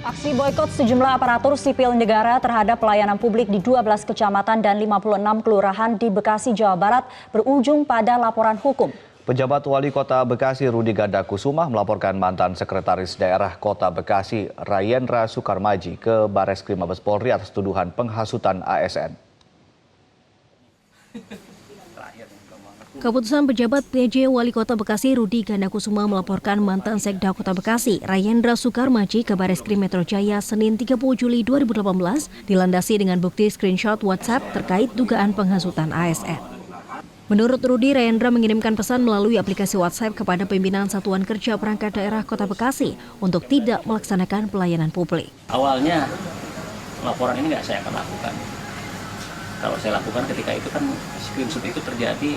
Aksi boikot sejumlah aparatur sipil negara terhadap pelayanan publik di 12 kecamatan dan 56 kelurahan di Bekasi, Jawa Barat berujung pada laporan hukum. Pejabat Wali Kota Bekasi Rudi Gandakusumah melaporkan mantan Sekretaris Daerah Kota Bekasi Rayendra Sukarmaji ke Bareskrim Mabes Polri atas tuduhan penghasutan ASN. Keputusan pejabat PJ Wali Kota Bekasi Rudi Gandakusumah melaporkan mantan Sekda Kota Bekasi Rayendra Sukarmaji ke Bareskrim Metro Jaya Senin 30 Juli 2018 dilandasi dengan bukti screenshot WhatsApp terkait dugaan penghasutan ASN. Menurut Rudi, Rayendra mengirimkan pesan melalui aplikasi WhatsApp kepada pimpinan Satuan Kerja Perangkat Daerah Kota Bekasi untuk tidak melaksanakan pelayanan publik. Awalnya laporan ini nggak saya akan lakukan. Kalau saya lakukan ketika itu kan screenshot itu terjadi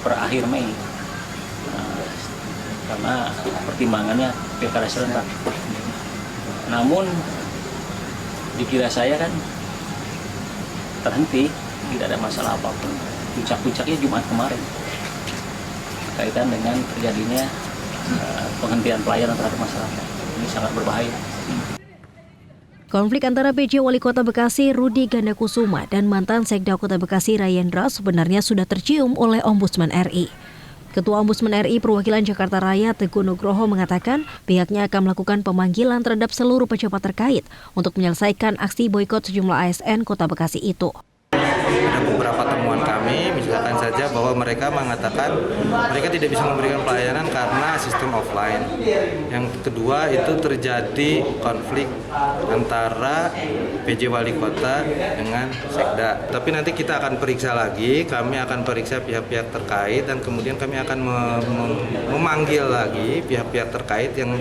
per akhir Mei, karena pertimbangannya pilkada serentak. Namun dikira saya kan terhenti, tidak ada masalah apapun. Puncak-puncaknya Jumat kemarin kaitan dengan terjadinya penghentian pelayanan terhadap masyarakat. Ini sangat berbahaya. Konflik antara PJ Wali Kota Bekasi Rudi Gandakusumah dan mantan Sekda Kota Bekasi Rayendra sebenarnya sudah tercium oleh Ombudsman RI. Ketua Ombudsman RI Perwakilan Jakarta Raya Teguh Nugroho mengatakan pihaknya akan melakukan pemanggilan terhadap seluruh pejabat terkait untuk menyelesaikan aksi boikot sejumlah ASN Kota Bekasi itu. Ada beberapa temuan kami, misalkan saja bahwa mereka mengatakan mereka tidak bisa memberikan pelayanan karena sistem offline. Yang kedua itu terjadi konflik antara PJ Wali Kota dengan Sekda. Tapi nanti kita akan periksa lagi, kami akan periksa pihak-pihak terkait dan kemudian kami akan memanggil lagi pihak-pihak terkait yang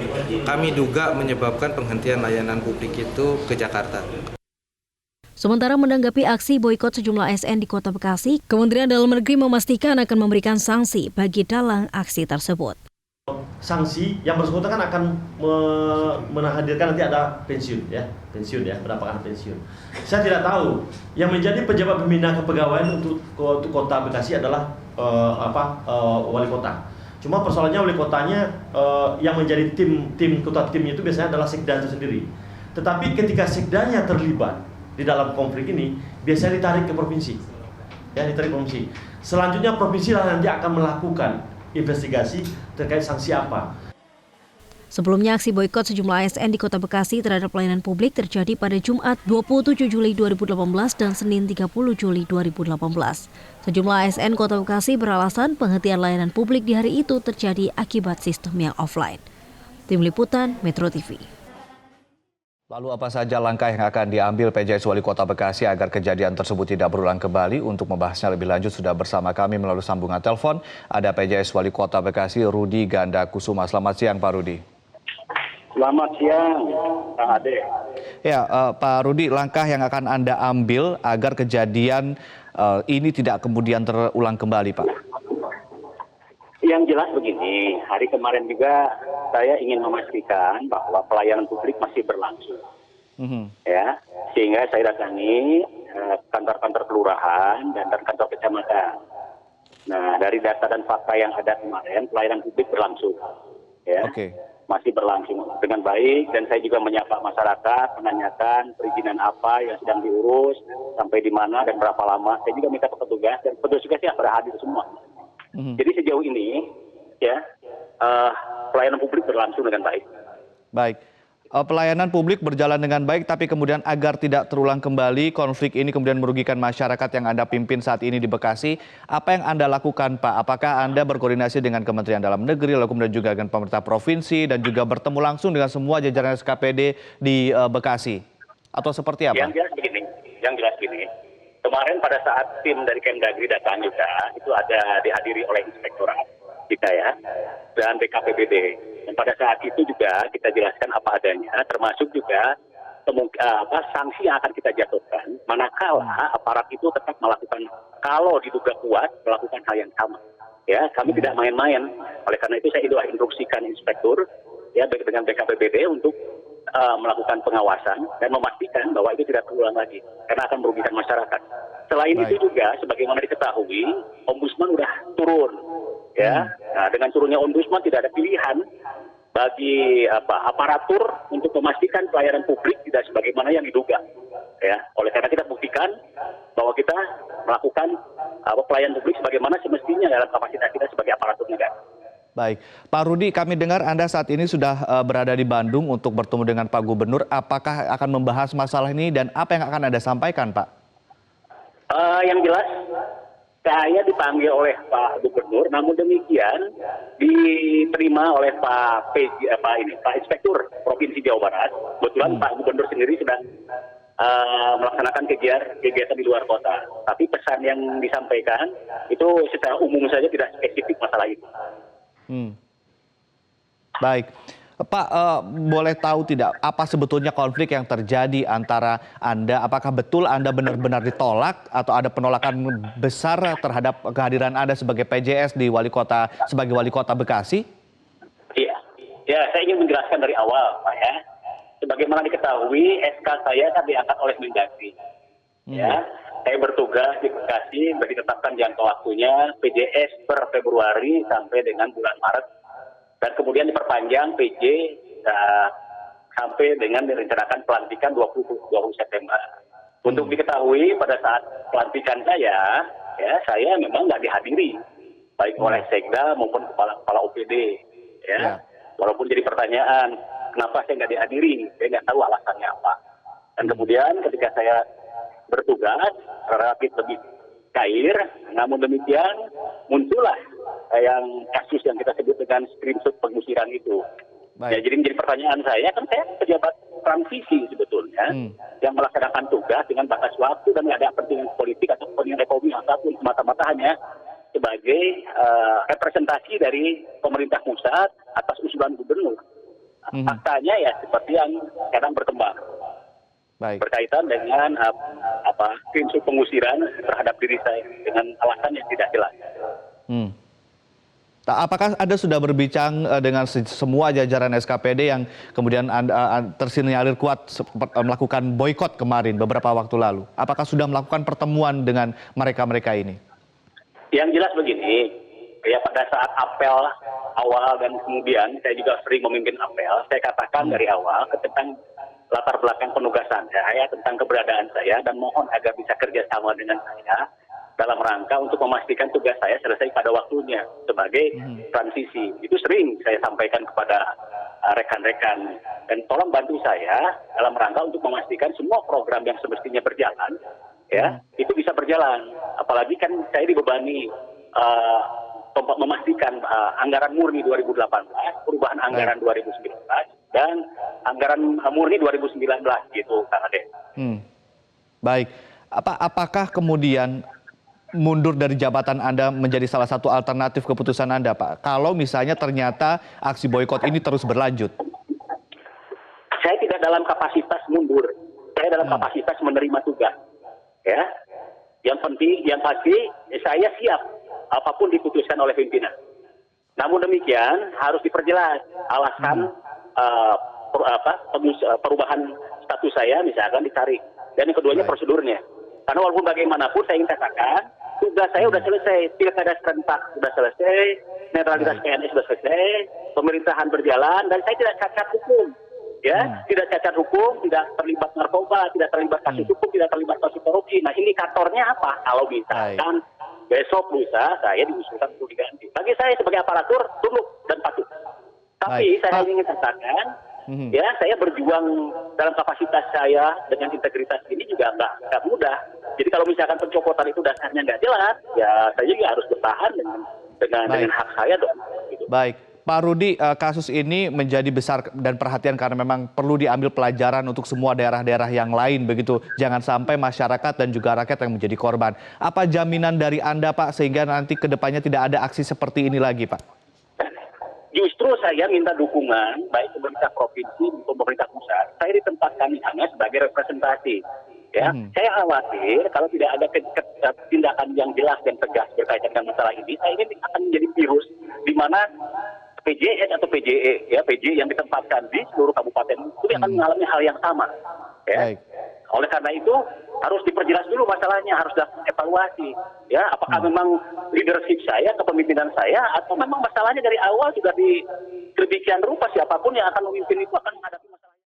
kami duga menyebabkan penghentian layanan publik itu ke Jakarta. Sementara menanggapi aksi boikot sejumlah ASN di Kota Bekasi, Kementerian Dalam Negeri memastikan akan memberikan sanksi bagi dalang aksi tersebut. Sanksi yang bersangkutan kan akan menghadirkan nanti ada pensiun ya, mendapatkan pensiun. Saya tidak tahu yang menjadi pejabat pembina kepegawaian untuk Kota Bekasi adalah wali kota. Cuma persoalannya wali kotanya yang menjadi tim timnya itu biasanya adalah sekda itu sendiri. Tetapi ketika sekdanya terlibat di dalam konflik ini biasanya ditarik ke provinsi, ditarik provinsi. Selanjutnya provinsi lah nanti akan melakukan investigasi terkait sanksi apa. Sebelumnya aksi boikot sejumlah ASN di Kota Bekasi terhadap pelayanan publik terjadi pada Jumat 27 Juli 2018 dan Senin 30 Juli 2018. Sejumlah ASN Kota Bekasi beralasan penghentian layanan publik di hari itu terjadi akibat sistem yang offline. Tim Liputan Metro TV. Lalu apa saja langkah yang akan diambil PJS Wali Kota Bekasi agar kejadian tersebut tidak berulang kembali? Untuk membahasnya lebih lanjut sudah bersama kami melalui sambungan telepon ada PJS Wali Kota Bekasi Rudi Gandakusumah. Selamat siang Pak Rudi. Selamat siang Kang Ade. Ya Pak Rudi, langkah yang akan Anda ambil agar kejadian ini tidak kemudian terulang kembali Pak? Yang jelas begini, hari kemarin juga saya ingin memastikan bahwa pelayanan publik masih berlangsung. Ya, sehingga saya datangi kantor-kantor kelurahan dan kantor kecamatan. Nah, dari data dan fakta yang ada kemarin, pelayanan publik berlangsung. Ya, masih berlangsung dengan baik, dan saya juga menyapa masyarakat, menanyakan perizinan apa yang sedang diurus, sampai di mana dan berapa lama. Saya juga minta ke petugas, dan petugasnya pada hadir semua. Jadi sejauh ini ya pelayanan publik berlangsung dengan baik. Baik, pelayanan publik berjalan dengan baik, tapi kemudian agar tidak terulang kembali konflik ini kemudian merugikan masyarakat yang Anda pimpin saat ini di Bekasi, apa yang Anda lakukan Pak? Apakah Anda berkoordinasi dengan Kementerian Dalam Negeri, lalu kemudian juga dengan pemerintah provinsi dan juga bertemu langsung dengan semua jajaran SKPD di Bekasi? Atau seperti apa? Yang jelas gini. Kemarin pada saat tim dari Kemdagri datang juga, itu ada dihadiri oleh inspektorat kita ya, dan BKPBD. Dan pada saat itu juga kita jelaskan apa adanya, termasuk juga sanksi yang akan kita jatuhkan, manakala aparat itu tetap melakukan, kalau diduga kuat, melakukan hal yang sama. Ya, kami tidak main-main. Oleh karena itu saya instruksikan inspektur ya dengan BKPBD untuk melakukan pengawasan dan memastikan bahwa itu tidak terulang lagi karena akan merugikan masyarakat. Selain itu juga sebagaimana diketahui, Ombudsman sudah turun ya. Nah, dengan turunnya Ombudsman tidak ada pilihan bagi aparatur untuk memastikan pelayanan publik tidak sebagaimana yang diduga. Ya, oleh karena kita buktikan bahwa kita melakukan pelayanan publik sebagaimana semestinya dalam kapasitas kita sebagai aparatur negara. Baik, Pak Rudi, kami dengar Anda saat ini sudah berada di Bandung untuk bertemu dengan Pak Gubernur. Apakah akan membahas masalah ini dan apa yang akan Anda sampaikan, Pak? Yang jelas, saya dipanggil oleh Pak Gubernur, namun demikian diterima oleh Pak Inspektur Provinsi Jawa Barat. Kebetulan Pak Gubernur sendiri sedang melaksanakan kegiatan di luar kota. Tapi pesan yang disampaikan itu secara umum saja, tidak spesifik masalah itu. Baik, Pak, boleh tahu tidak apa sebetulnya konflik yang terjadi antara Anda? Apakah betul Anda benar-benar ditolak atau ada penolakan besar terhadap kehadiran Anda sebagai PJS di sebagai wali kota Bekasi? Iya, ya saya ingin menjelaskan dari awal, Pak ya. Sebagaimana diketahui, SK saya kan diangkat oleh Mendagri. Ya, saya bertugas di Bekasi, ditetapkan jangka waktunya PJS per Februari sampai dengan bulan Maret, dan kemudian diperpanjang PJ sampai dengan direncanakan pelantikan 20 September. Untuk diketahui pada saat pelantikan saya, ya saya memang nggak dihadiri, baik oleh Sekda maupun kepala OPD. Ya, walaupun jadi pertanyaan, kenapa saya nggak dihadiri? Saya nggak tahu alasannya apa. Dan kemudian ketika saya bertugas relatif lebih cair, namun demikian muncullah yang kasus yang kita sebut dengan screenshot pengusiran itu. Ya, jadi menjadi pertanyaan saya, kan saya pejabat transisi sebetulnya yang melaksanakan tugas dengan batas waktu dan tidak ada kepentingan politik atau kepentingan ekonomi apapun, semata-mata hanya sebagai representasi dari pemerintah pusat atas usulan gubernur. Faktanya ya seperti yang sekarang berkembang. Berkaitan dengan screenshot pengusiran terhadap diri saya dengan alasan yang tidak jelas. Apakah Anda sudah berbincang dengan semua jajaran SKPD yang kemudian tersinyalir kuat melakukan boykot kemarin beberapa waktu lalu? Apakah sudah melakukan pertemuan dengan mereka-mereka ini? Yang jelas begini, ya pada saat apel awal dan kemudian saya juga sering memimpin apel, saya katakan dari awal tentang latar belakang penugasan saya, tentang keberadaan saya, dan mohon agar bisa kerjasama dengan saya dalam rangka untuk memastikan tugas saya selesai pada waktunya sebagai transisi. Itu sering saya sampaikan kepada rekan-rekan, dan tolong bantu saya dalam rangka untuk memastikan semua program yang semestinya berjalan, ya itu bisa berjalan. Apalagi kan saya dibebani memastikan anggaran murni 2018, perubahan anggaran 2019, dan anggaran murni 2019 gitu, Kang Ade. Baik, apakah kemudian mundur dari jabatan Anda menjadi salah satu alternatif keputusan Anda, Pak? Kalau misalnya ternyata aksi boykot ini terus berlanjut. Saya tidak dalam kapasitas mundur, saya dalam kapasitas menerima tugas. Ya, yang penting, yang pasti, saya siap apapun diputuskan oleh pimpinan. Namun demikian harus diperjelas alasan perubahan status saya misalkan ditarik, dan yang keduanya prosedurnya. Karena walaupun bagaimanapun saya ingin katakan tugas saya sudah selesai, pilkada serentak sudah selesai, netralitas PNS sudah selesai, pemerintahan berjalan, dan saya tidak cacat hukum, ya, tidak cacat hukum, tidak terlibat narkoba, tidak terlibat kasus hukum, tidak terlibat kasus korupsi. Nah, indikatornya apa? Kalau misalkan besok lusa saya diusulkan untuk diganti, bagi saya sebagai aparatur tunduk dan patuh. Tapi saya ingin katakan, ya saya berjuang dalam kapasitas saya dengan integritas ini juga nggak mudah. Jadi kalau misalkan pencopotan itu dasarnya nggak jelas, ya saya juga harus bertahan dengan hak saya dong. Gitu. Baik, Pak Rudi, kasus ini menjadi besar dan perhatian karena memang perlu diambil pelajaran untuk semua daerah-daerah yang lain begitu. Jangan sampai masyarakat dan juga rakyat yang menjadi korban. Apa jaminan dari Anda, Pak, sehingga nanti ke depannya tidak ada aksi seperti ini lagi, Pak? Justru saya minta dukungan baik pemerintah provinsi maupun pemerintah pusat. Saya ditempatkan di sana sebagai representasi. Ya, saya khawatir kalau tidak ada tindakan yang jelas dan tegas berkaitan dengan masalah ini, saya ini akan menjadi virus di mana PJS atau PJE, ya PJ yang ditempatkan di seluruh kabupaten itu akan mengalami hal yang sama. Ya. Oleh karena itu harus diperjelas dulu masalahnya, harus evaluasi. Ya, apakah memang leadership saya, kepemimpinan saya, atau memang masalahnya dari awal sudah Demikian rupa siapapun yang akan memimpin itu akan menghadapi